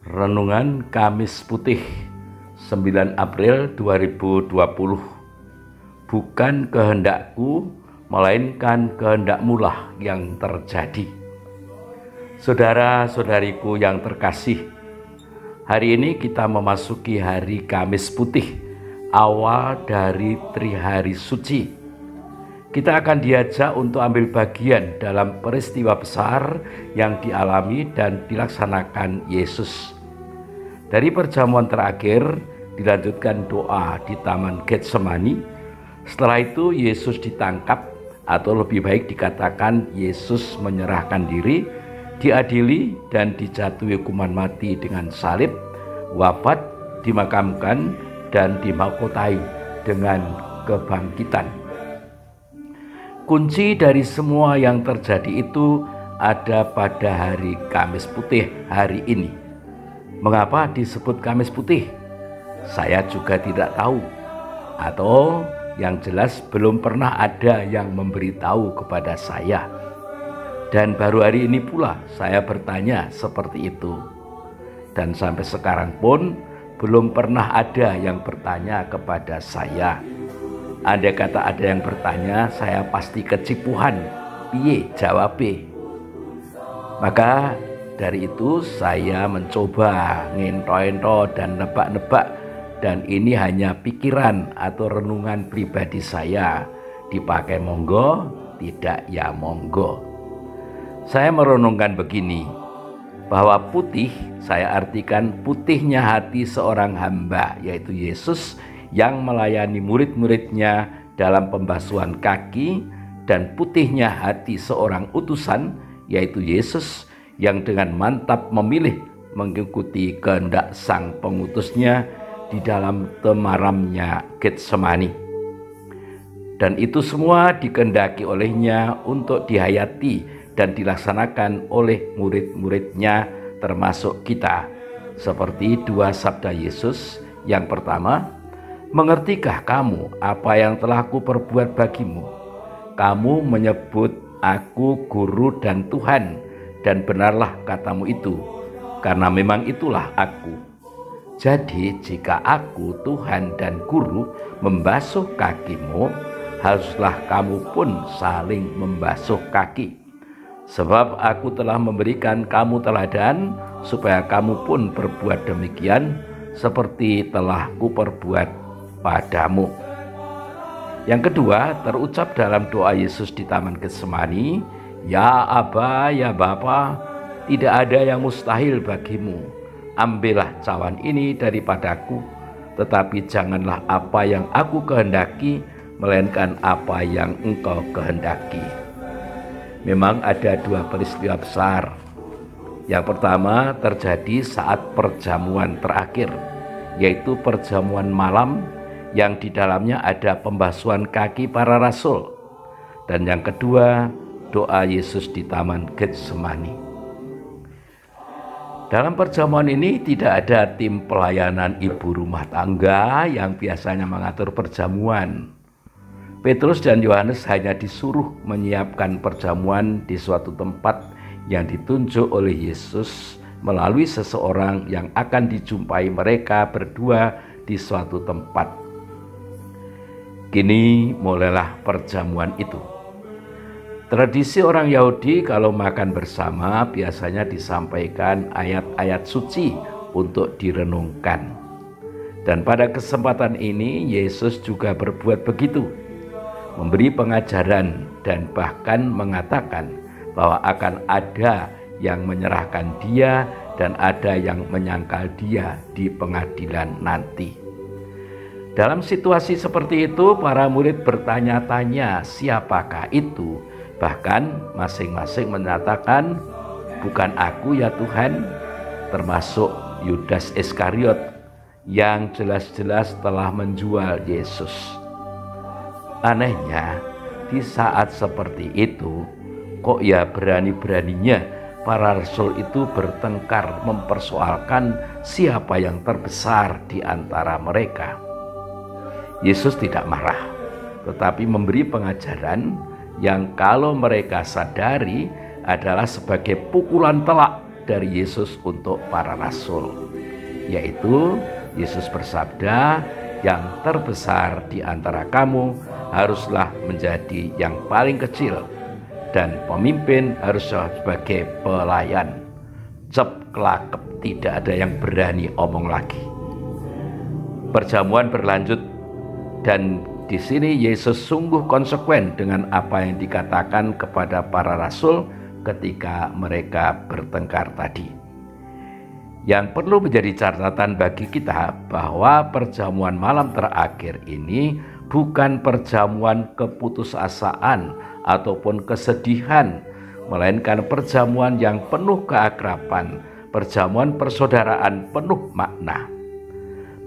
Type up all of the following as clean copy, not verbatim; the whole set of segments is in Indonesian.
Renungan Kamis Putih 9 April 2020. Bukan kehendakku, melainkan kehendak-Mulah yang terjadi. Saudara-saudariku yang terkasih, hari ini kita memasuki hari Kamis Putih, awal dari Trihari Suci. Kita akan diajak untuk ambil bagian dalam peristiwa besar yang dialami dan dilaksanakan Yesus. Dari perjamuan terakhir dilanjutkan doa di Taman Getsemani. Setelah itu Yesus ditangkap, atau lebih baik dikatakan Yesus menyerahkan diri, diadili dan dijatuhi hukuman mati dengan salib, wafat, dimakamkan, dan dimahkotai dengan kebangkitan. Kunci dari semua yang terjadi itu ada pada hari Kamis Putih hari ini. Mengapa disebut Kamis Putih? Saya juga tidak tahu. Atau yang jelas belum pernah ada yang memberitahu kepada saya. Dan baru hari ini pula saya bertanya seperti itu. Dan sampai sekarang pun belum pernah ada yang bertanya kepada saya. Andai kata ada yang bertanya, saya pasti kecipuhan. Piye jawabe? Maka dari itu saya mencoba ngento-ento dan nebak-nebak, dan ini hanya pikiran atau renungan pribadi saya. Dipakai monggo, tidak ya monggo. Saya merenungkan begini, bahwa putih saya artikan putihnya hati seorang hamba, yaitu Yesus, yang melayani murid-muridnya dalam pembasuhan kaki, dan putihnya hati seorang utusan, yaitu Yesus, yang dengan mantap memilih mengikuti kehendak sang pengutusnya di dalam temaramnya Getsemani. Dan itu semua dikehendaki olehnya untuk dihayati dan dilaksanakan oleh murid-muridnya, termasuk kita. Seperti dua sabda Yesus. Yang pertama, mengertikah kamu apa yang telah kuperbuat bagimu? Kamu menyebut aku guru dan Tuhan, dan benarlah katamu itu, karena memang itulah aku. Jadi jika aku Tuhan dan guru membasuh kakimu, haruslah kamu pun saling membasuh kaki. Sebab aku telah memberikan kamu teladan, supaya kamu pun berbuat demikian, seperti telah kuperbuat padamu. Yang kedua terucap dalam doa Yesus di Taman Getsemani, ya Aba, ya Bapa, tidak ada yang mustahil bagimu. Ambillah cawan ini daripadaku, tetapi janganlah apa yang aku kehendaki, melainkan apa yang engkau kehendaki. Memang ada dua peristiwa besar. Yang pertama terjadi saat perjamuan terakhir, yaitu perjamuan malam yang di dalamnya ada pembasuhan kaki para rasul. Dan yang kedua, doa Yesus di Taman Getsemani. Dalam perjamuan ini tidak ada tim pelayanan ibu rumah tangga yang biasanya mengatur perjamuan. Petrus dan Yohanes hanya disuruh menyiapkan perjamuan di suatu tempat yang ditunjuk oleh Yesus melalui seseorang yang akan dijumpai mereka berdua di suatu tempat. Kini mulailah perjamuan itu. Tradisi orang Yahudi kalau makan bersama biasanya disampaikan ayat-ayat suci untuk direnungkan. Dan pada kesempatan ini Yesus juga berbuat begitu. Memberi pengajaran dan bahkan mengatakan bahwa akan ada yang menyerahkan dia dan ada yang menyangkal dia di pengadilan nanti. Dalam situasi seperti itu, para murid bertanya-tanya, siapakah itu? Bahkan masing-masing menyatakan, bukan aku ya Tuhan, termasuk Yudas Iskariot yang jelas-jelas telah menjual Yesus. Anehnya, di saat seperti itu, kok ya berani-beraninya para rasul itu bertengkar mempersoalkan siapa yang terbesar di antara mereka. Yesus tidak marah, tetapi memberi pengajaran yang kalau mereka sadari adalah sebagai pukulan telak dari Yesus untuk para rasul, yaitu Yesus bersabda, yang terbesar di antara kamu haruslah menjadi yang paling kecil, dan pemimpin harus sebagai pelayan. Cep kelakep, tidak ada yang berani omong lagi. Perjamuan berlanjut, dan di sini Yesus sungguh konsekuen dengan apa yang dikatakan kepada para rasul ketika mereka bertengkar tadi. Yang perlu menjadi catatan bagi kita bahwa perjamuan malam terakhir ini bukan perjamuan keputusasaan ataupun kesedihan, melainkan perjamuan yang penuh keakraban, perjamuan persaudaraan penuh makna.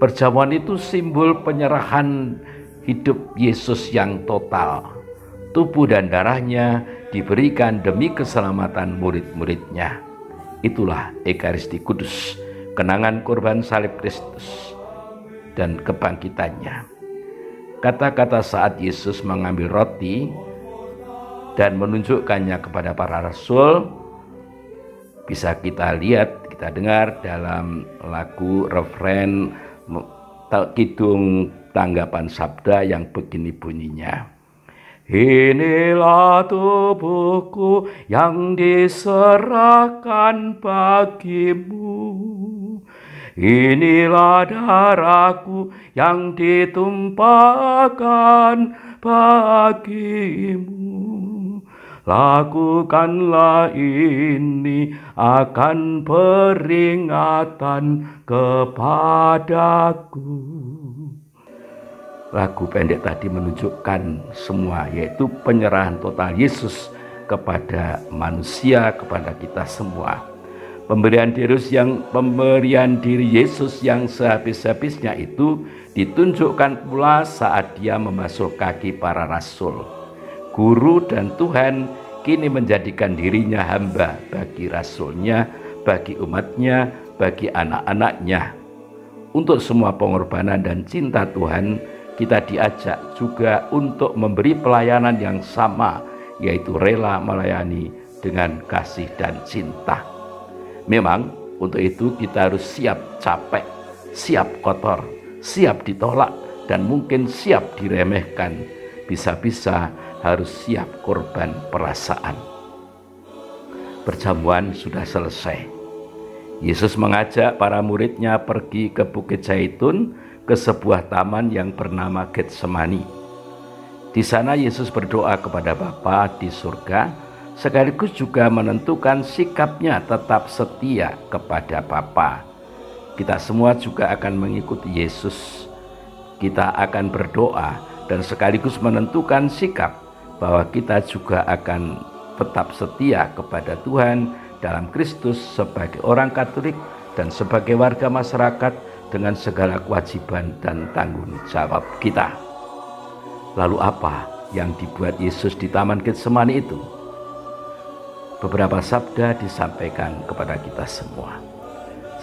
Perjamuan itu simbol penyerahan hidup Yesus yang total. Tubuh dan darahnya diberikan demi keselamatan murid-muridnya. Itulah Ekaristi Kudus, kenangan korban salib Kristus dan kebangkitannya. Kata-kata saat Yesus mengambil roti dan menunjukkannya kepada para rasul bisa kita lihat, kita dengar dalam lagu refren Kidung Tanggapan Sabda yang begini bunyinya. Inilah tubuhku yang diserahkan bagimu, inilah darahku yang ditumpahkan bagimu. Lakukanlah ini akan peringatan kepadaku. Lagu pendek tadi menunjukkan semua, yaitu penyerahan total Yesus kepada manusia, kepada kita semua. Pemberian diri Yesus yang sehabis-habisnya itu ditunjukkan pula saat dia membasuh kaki para rasul. Guru dan Tuhan kini menjadikan dirinya hamba bagi rasulnya, bagi umatnya, bagi anak-anaknya. Untuk semua pengorbanan dan cinta Tuhan, kita diajak juga untuk memberi pelayanan yang sama, yaitu rela melayani dengan kasih dan cinta. Memang untuk itu kita harus siap capek, siap kotor, siap ditolak, dan mungkin siap diremehkan. Bisa-bisa harus siap korban perasaan. Perjamuan sudah selesai. Yesus mengajak para muridnya pergi ke Bukit Zaitun, ke sebuah taman yang bernama Getsemani. Di sana Yesus berdoa kepada Bapa di surga, sekaligus juga menentukan sikapnya tetap setia kepada Bapa. Kita semua juga akan mengikuti Yesus. Kita akan berdoa dan sekaligus menentukan sikap bahwa kita juga akan tetap setia kepada Tuhan dalam Kristus sebagai orang Katolik dan sebagai warga masyarakat dengan segala kewajiban dan tanggung jawab kita. Lalu apa yang dibuat Yesus di Taman Getsemani itu? Beberapa sabda disampaikan kepada kita semua.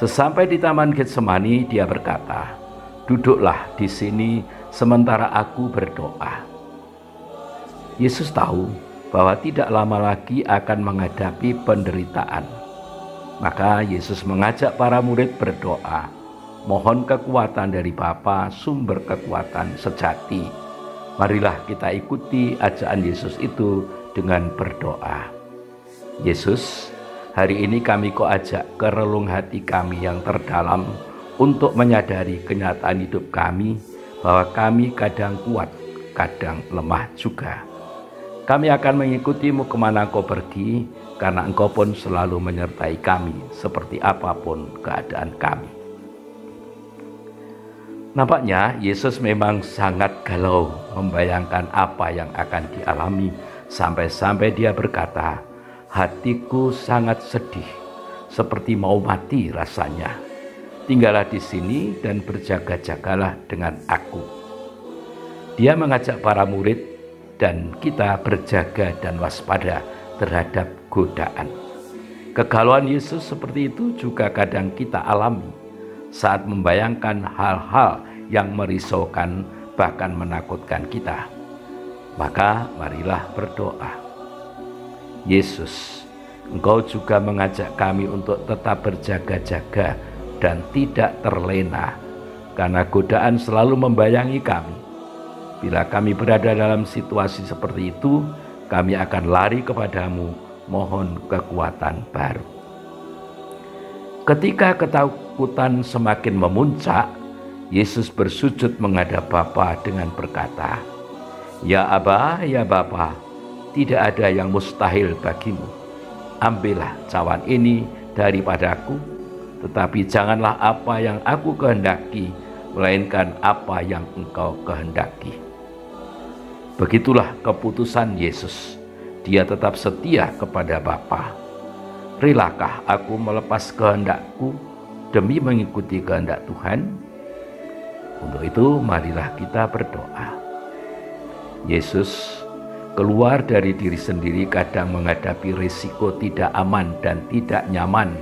Sesampai di Taman Getsemani, dia berkata, "Duduklah di sini sementara aku berdoa." Yesus tahu bahwa tidak lama lagi akan menghadapi penderitaan. Maka Yesus mengajak para murid berdoa, mohon kekuatan dari Bapa, sumber kekuatan sejati. Marilah kita ikuti ajakan Yesus itu dengan berdoa. Yesus, hari ini kami kau ajak ke relung hati kami yang terdalam untuk menyadari kenyataan hidup kami, bahwa kami kadang kuat, kadang lemah juga. Kami akan mengikutimu kemana Engkau pergi, karena Engkau pun selalu menyertai kami, seperti apapun keadaan kami. Nampaknya Yesus memang sangat galau membayangkan apa yang akan dialami, sampai-sampai dia berkata, "Hatiku sangat sedih, seperti mau mati rasanya. Tinggallah di sini dan berjaga-jagalah dengan aku." Dia mengajak para murid dan kita berjaga dan waspada terhadap godaan. Kegalauan Yesus seperti itu juga kadang kita alami saat membayangkan hal-hal yang merisaukan bahkan menakutkan kita. Maka marilah berdoa. Yesus, Engkau juga mengajak kami untuk tetap berjaga-jaga dan tidak terlena, karena godaan selalu membayangi kami. Bila kami berada dalam situasi seperti itu, kami akan lari kepadamu, mohon kekuatan baru. Ketika ketakutan semakin memuncak, Yesus bersujud menghadap Bapa dengan berkata, "Ya Aba, ya Bapa, tidak ada yang mustahil bagimu. Ambillah cawan ini daripadaku, tetapi janganlah apa yang aku kehendaki, melainkan apa yang Engkau kehendaki." Begitulah keputusan Yesus. Dia tetap setia kepada Bapa. Relakah aku melepas kehendakku demi mengikuti kehendak Tuhan? Untuk itu marilah kita berdoa. Yesus keluar dari diri sendiri, kadang menghadapi risiko tidak aman dan tidak nyaman,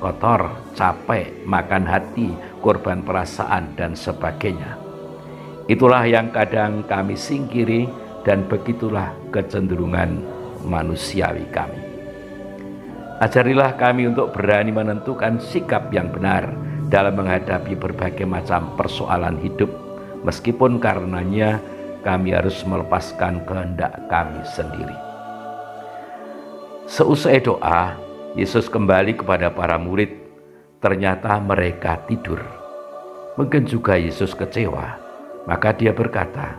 kotor, capek, makan hati, korban perasaan, dan sebagainya. Itulah yang kadang kami singkiri, dan begitulah kecenderungan manusiawi kami. Ajarilah kami untuk berani menentukan sikap yang benar dalam menghadapi berbagai macam persoalan hidup, meskipun karenanya kami harus melepaskan kehendak kami sendiri. Seusai doa, Yesus kembali kepada para murid. Ternyata mereka tidur. Mungkin juga Yesus kecewa. Maka dia berkata,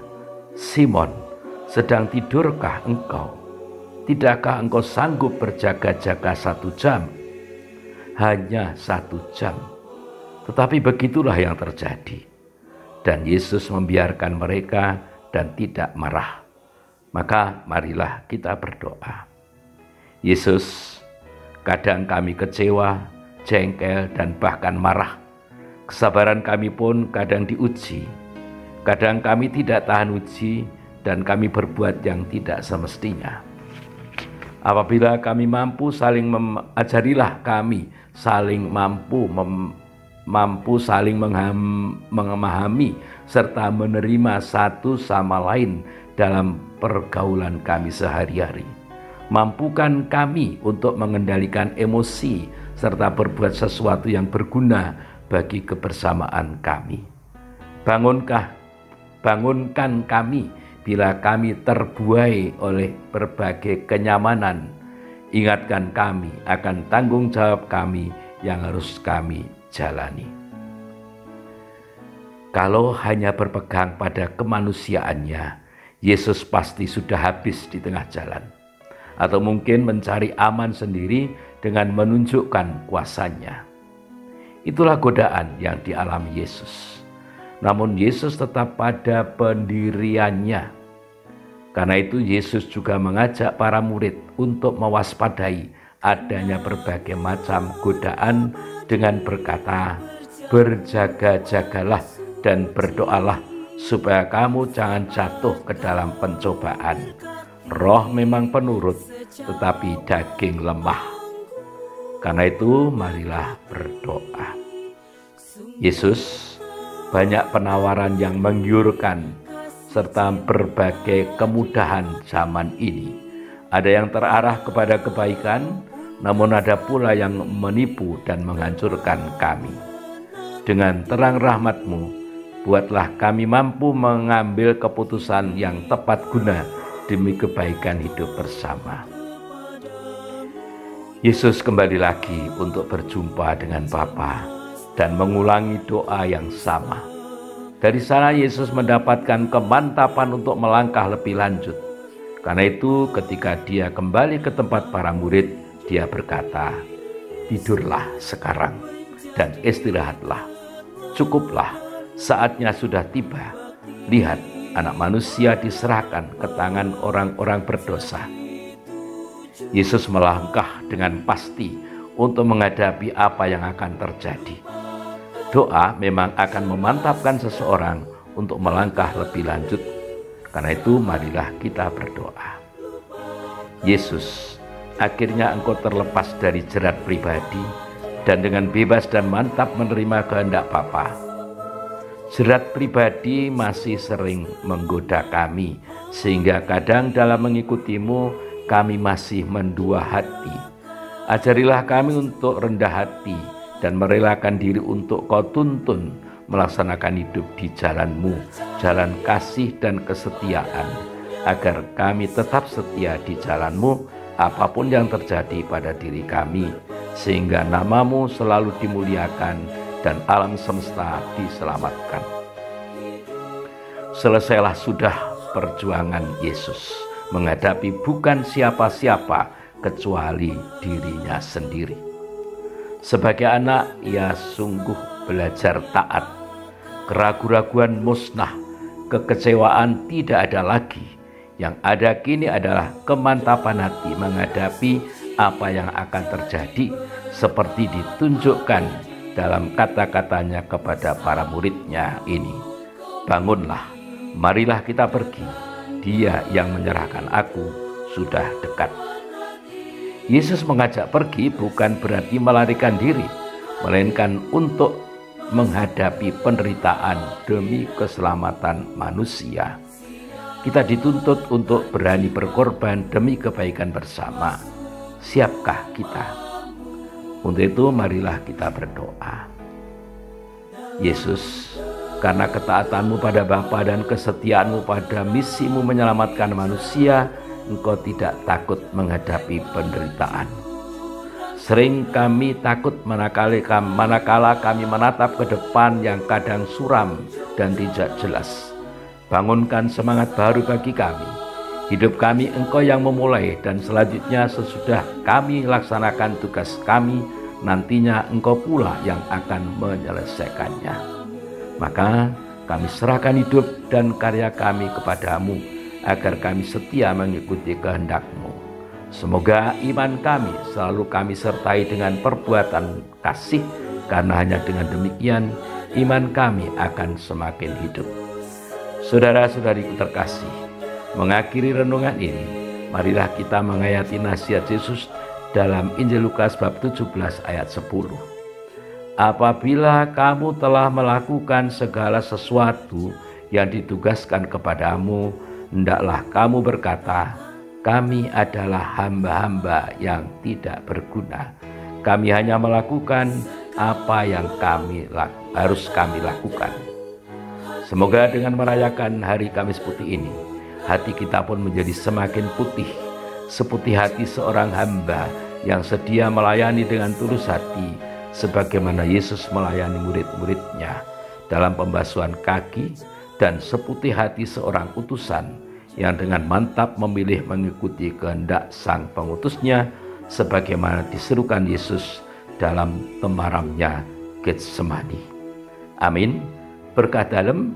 "Simon, sedang tidurkah engkau? Tidakkah engkau sanggup berjaga-jaga 1 jam? Hanya 1 jam." Tetapi begitulah yang terjadi. Dan Yesus membiarkan mereka dan tidak marah. Maka marilah kita berdoa. Yesus, kadang kami kecewa, jengkel, dan bahkan marah. Kesabaran kami pun kadang diuji. Kadang kami tidak tahan uji dan kami berbuat yang tidak semestinya. Apabila kami mampu saling ajarilah kami saling mampu saling memahami serta menerima satu sama lain dalam pergaulan kami sehari-hari. Mampukan kami untuk mengendalikan emosi serta berbuat sesuatu yang berguna bagi kebersamaan kami. Bangunkan kami bila kami terbuai oleh berbagai kenyamanan. Ingatkan kami akan tanggung jawab kami yang harus kami jalani. Kalau hanya berpegang pada kemanusiaannya, Yesus pasti sudah habis di tengah jalan. Atau mungkin mencari aman sendiri dengan menunjukkan kuasanya. Itulah godaan yang dialami Yesus. Namun Yesus tetap pada pendiriannya. Karena itu Yesus juga mengajak para murid untuk mewaspadai adanya berbagai macam godaan dengan berkata, "Berjaga-jagalah dan berdoalah supaya kamu jangan jatuh ke dalam pencobaan. Roh memang penurut, tetapi daging lemah." Karena itu marilah berdoa. Yesus, banyak penawaran yang menggiurkan serta berbagai kemudahan zaman ini. Ada yang terarah kepada kebaikan, namun ada pula yang menipu dan menghancurkan kami. Dengan terang rahmat-Mu, buatlah kami mampu mengambil keputusan yang tepat guna demi kebaikan hidup bersama. Yesus kembali lagi untuk berjumpa dengan Bapa dan mengulangi doa yang sama. Dari sana Yesus mendapatkan kemantapan untuk melangkah lebih lanjut. Karena itu ketika dia kembali ke tempat para murid, dia berkata, "Tidurlah sekarang dan istirahatlah. Cukuplah, saatnya sudah tiba. Lihat, Anak Manusia diserahkan ke tangan orang-orang berdosa." Yesus melangkah dengan pasti untuk menghadapi apa yang akan terjadi. Doa memang akan memantapkan seseorang untuk melangkah lebih lanjut. Karena itu marilah kita berdoa. Yesus, akhirnya Engkau terlepas dari jerat pribadi dan dengan bebas dan mantap menerima kehendak Bapa. Jerat pribadi masih sering menggoda kami, sehingga kadang dalam mengikutimu kami masih mendua hati. Ajarilah kami untuk rendah hati dan merelakan diri untuk Kau tuntun, melaksanakan hidup di jalan-Mu, jalan kasih dan kesetiaan, agar kami tetap setia di jalan-Mu apapun yang terjadi pada diri kami, sehingga nama-Mu selalu dimuliakan dan alam semesta diselamatkan. Selesailah sudah perjuangan Yesus menghadapi bukan siapa-siapa kecuali dirinya sendiri. Sebagai anak, ia sungguh belajar taat. Keraguan-raguan musnah, kekecewaan tidak ada lagi. Yang ada kini adalah kemantapan hati menghadapi apa yang akan terjadi, seperti ditunjukkan dalam kata-katanya kepada para muridnya ini. Bangunlah, marilah kita pergi. Dia yang menyerahkan aku sudah dekat. Yesus mengajak pergi bukan berarti melarikan diri, melainkan untuk menghadapi penderitaan demi keselamatan manusia. Kita dituntut untuk berani berkorban demi kebaikan bersama. Siapkah kita? Untuk itu marilah kita berdoa. Yesus, karena ketaatanmu pada Bapa dan kesetiaanmu pada misimu menyelamatkan manusia, Engkau tidak takut menghadapi penderitaan. Sering kami takut manakala kami menatap ke depan yang kadang suram dan tidak jelas. Bangunkan semangat baru bagi kami. Hidup kami Engkau yang memulai, dan selanjutnya sesudah kami laksanakan tugas kami, nantinya Engkau pula yang akan menyelesaikannya. Maka kami serahkan hidup dan karya kami kepadamu, agar kami setia mengikuti kehendak-Mu. Semoga iman kami selalu kami sertai dengan perbuatan kasih, karena hanya dengan demikian iman kami akan semakin hidup. Saudara-saudariku terkasih, mengakhiri renungan ini, marilah kita menghayati nasihat Yesus dalam Injil Lukas bab 17 ayat 10. Apabila kamu telah melakukan segala sesuatu yang ditugaskan kepadamu, hendaklah kamu berkata, kami adalah hamba-hamba yang tidak berguna. Kami hanya melakukan apa yang harus kami lakukan. Semoga dengan merayakan hari Kamis Putih ini, hati kita pun menjadi semakin putih, seputih hati seorang hamba yang sedia melayani dengan tulus hati, sebagaimana Yesus melayani murid-muridnya dalam pembasuhan kaki, dan seputih hati seorang utusan yang dengan mantap memilih mengikuti kehendak sang pengutusnya, sebagaimana diserukan Yesus dalam temaramnya Getsemani. Amin. Berkah dalem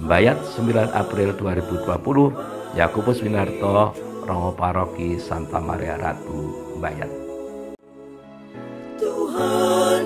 Mbayat 9 April 2020, Yakobus Winarto, Romo Paroki Santa Maria Ratu, Mbayat. Tuhan